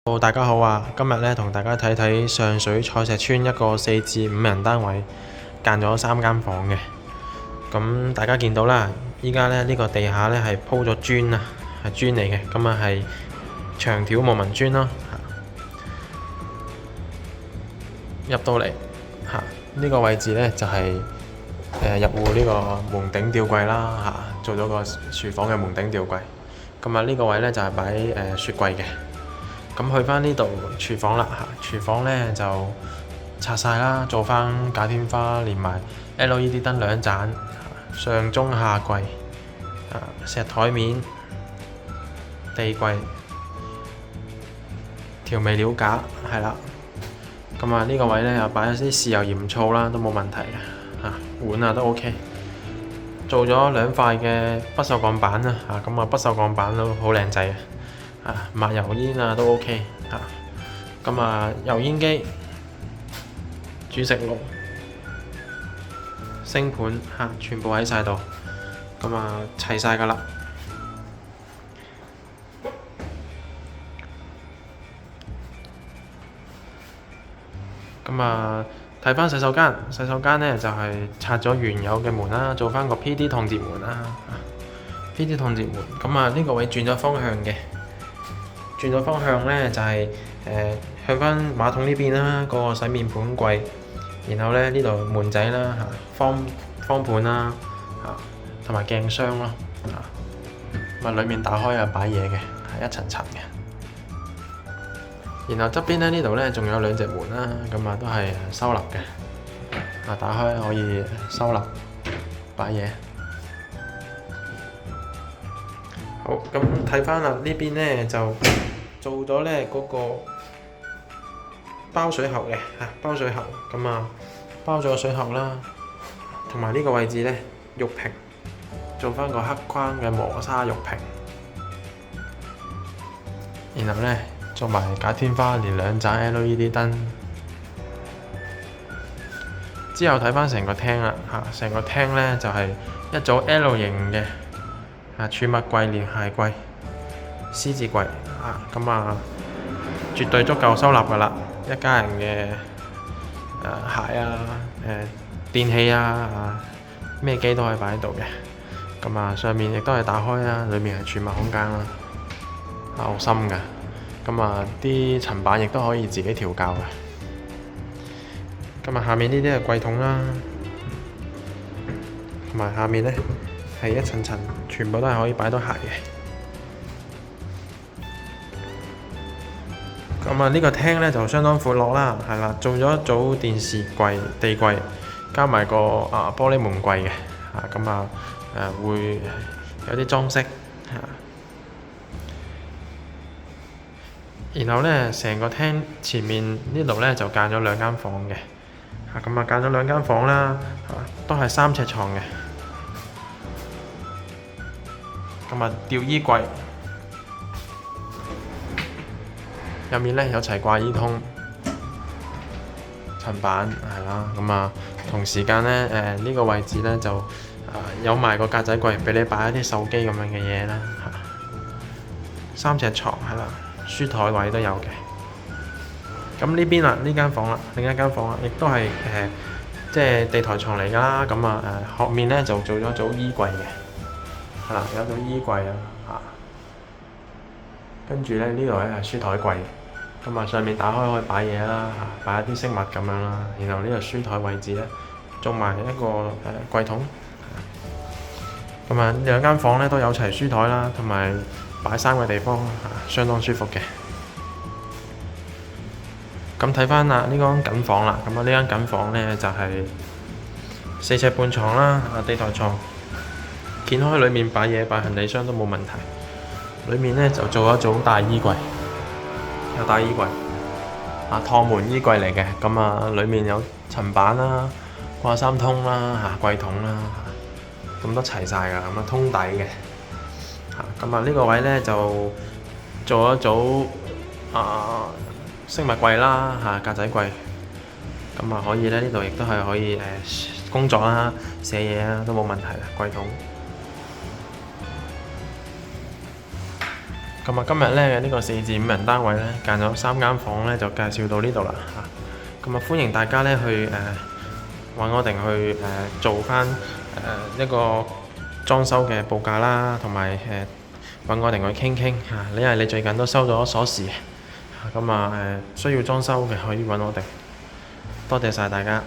大家好啊！今日咧同大家睇睇上水菜石村一個4至5人單位，間咗3間房嘅。咁大家見到啦，依家咧呢個地下咧係鋪咗磚啊，係磚嚟嘅。咁啊係長條木紋磚咯。入到嚟呢個位置咧就係入戶呢個門頂吊櫃啦做咗個廚房嘅門頂吊櫃。咁啊呢個位咧就係擺雪櫃嘅。咁去返呢度廚房啦廚房咧就拆晒啦，做返假天花，連埋 LED 燈2盞，上中下櫃，石台面、地櫃、調味料架係啦。咁啊呢個位咧又擺咗啲豉油鹽醋啦，都冇問題嘅碗啊都 OK。做咗2塊嘅不鏽鋼板啦咁啊不鏽鋼板都好靚仔嘅。抹油煙都 OK 咁油煙機、煮食爐、星盤全部喺晒度，咁齊晒㗎啦。咁睇返洗手間，洗手間呢就係拆咗原有嘅門啦，做返個 PD 趟接門啦，PD 趟接門。咁呢個位轉咗方向嘅。轉咗方向呢，就係向返馬桶呢邊啦，個洗面盤櫃，然後咧呢度門仔啦方盤啦同埋鏡箱咯裡面打開擺嘢嘅，係一層層嘅。然後側邊呢度呢，仲有2隻門啦，咁都係收納嘅，打開可以收納擺嘢。好，咁睇返啦，呢邊呢就做咗呢嗰個包水喉嘅包水喉，包咗水喉啦，同埋呢個位置呢玉屏，做返個黑框嘅磨砂玉屏，然後呢做埋假天花，連2盞 LED 燈。之後睇返成個廳啦成個廳呢就係一組 L 型嘅儲物櫃連鞋櫃、獅字櫃絕對足夠收納㗎啦！一家人嘅鞋電器咩機都可以擺喺度嘅。上面亦都係打開啦，裏面係儲物空間啦，好深㗎。啲層板亦都可以自己調校嘅。下面呢啲係櫃桶啦，同埋下面呢係一層層，全部都係可以擺到鞋嘅。呢個廳呢就相當闊落啦，係啦，做咗一組電視櫃、地櫃，加埋個玻璃門櫃嘅，會有啲裝飾然後呢，成個廳前面呢度呢就間咗2間房嘅，間咗2間房啦，都係3尺床嘅。吊衣櫃入面呢有齊掛衣通、層板係啦，同時間呢，呢個位置呢就有埋個格仔櫃俾你擺一啲手機咁樣嘅嘢啦3尺床係啦，書台位都有嘅。咁呢邊啦，呢間房啦，另一間房啦，亦都係即係地台床嚟㗎啦。後面呢就做咗組衣櫃嘅，係啦，有組衣櫃跟住呢度咧係書台櫃。上面打開可以擺嘢啦，擺一啲飾物咁樣啦。然後呢個書台位置呢，做埋一個櫃桶。2間房呢都有齊書台啦，同埋擺衫嘅地方，相當舒服嘅。睇返啦，呢間緊房啦，呢間緊房呢就係4尺半床啦，地台床，掀開裡面擺嘢、擺行李箱都冇問題。裡面呢就做一組大衣櫃。有大衣櫃，趟門衣櫃嚟嘅，裡面有層板啦、掛衫通啦、櫃桶啦，咁都齊晒㗎，通底嘅。呢個位呢就做一組飾物櫃啦，格仔櫃，可以呢度亦都係可以工作啦、寫嘢啦都冇問題嘅櫃桶。咁啊，今日咧呢個4至5人單位咧，間咗3間房咧，就介紹到呢度啦嚇。咁啊，歡迎大家咧去揾我哋去做翻一個裝修嘅報價啦，同埋揾我哋去傾傾嚇。因為你最近都收咗鎖匙，咁啊需要裝修嘅可以揾我哋。多謝晒大家。